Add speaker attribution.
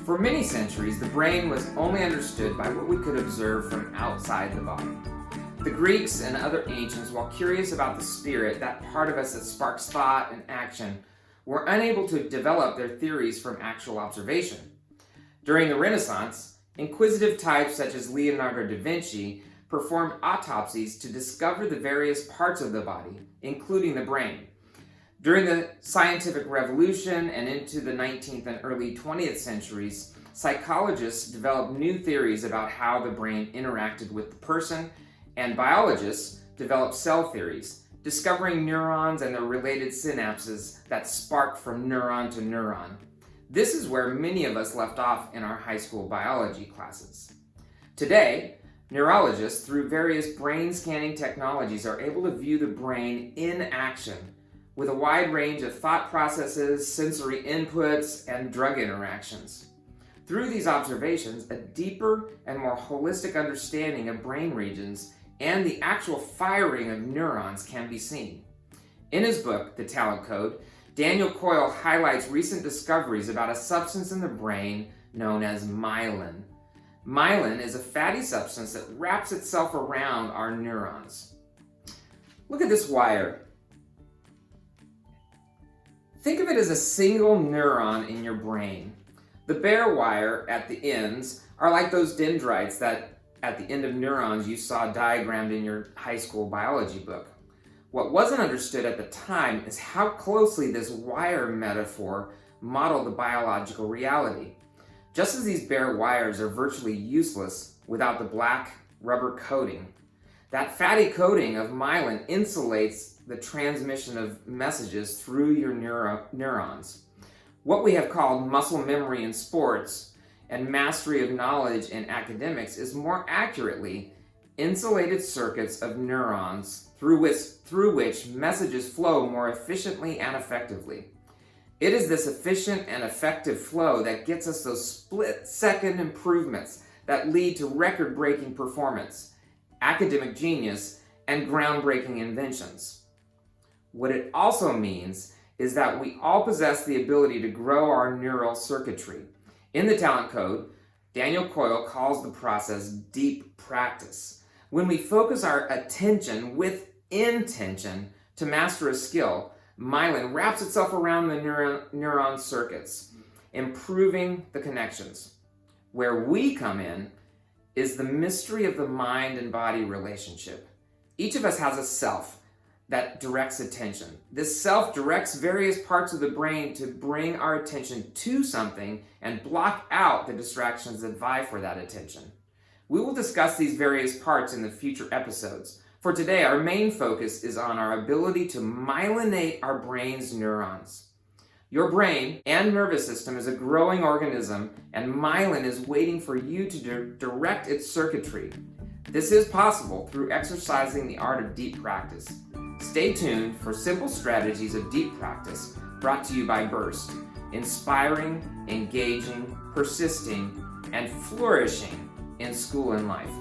Speaker 1: For many centuries, the brain was only understood by what we could observe from outside the body. The Greeks and other ancients, while curious about the spirit, that part of us that sparks thought and action, were unable to develop their theories from actual observation. During the Renaissance, inquisitive types such as Leonardo da Vinci performed autopsies to discover the various parts of the body, including the brain. During the scientific revolution and into the 19th and early 20th centuries, psychologists developed new theories about how the brain interacted with the person, and biologists developed cell theories, discovering neurons and their related synapses that spark from neuron to neuron. This is where many of us left off in our high school biology classes. Today, neurologists, through various brain scanning technologies, are able to view the brain in action with a wide range of thought processes, sensory inputs, and drug interactions. Through these observations, a deeper and more holistic understanding of brain regions and the actual firing of neurons can be seen. In his book, The Talent Code, Daniel Coyle highlights recent discoveries about a substance in the brain known as myelin. Myelin is a fatty substance that wraps itself around our neurons. Look at this wire. Think of it as a single neuron in your brain. The bare wire at the ends are like those dendrites that at the end of neurons you saw diagrammed in your high school biology book. What wasn't understood at the time is how closely this wire metaphor modeled the biological reality. Just as these bare wires are virtually useless without the black rubber coating, that fatty coating of myelin insulates the transmission of messages through your neurons. What we have called muscle memory in sports and mastery of knowledge in academics is more accurately insulated circuits of neurons through which messages flow more efficiently and effectively. It is this efficient and effective flow that gets us those split-second improvements that lead to record-breaking performance, academic genius, and groundbreaking inventions. What it also means is that we all possess the ability to grow our neural circuitry. In the Talent Code, Daniel Coyle calls the process deep practice. When we focus our attention with intention to master a skill, myelin wraps itself around the neuron circuits, improving the connections. Where we come in is the mystery of the mind and body relationship. Each of us has a self that directs attention. This self directs various parts of the brain to bring our attention to something and block out the distractions that vie for that attention. We will discuss these various parts in the future episodes. For today, our main focus is on our ability to myelinate our brain's neurons. Your brain and nervous system is a growing organism, and myelin is waiting for you to direct its circuitry. This is possible through exercising the art of deep practice. Stay tuned for simple strategies of deep practice brought to you by Burst, inspiring, engaging, persisting, and flourishing in school and life.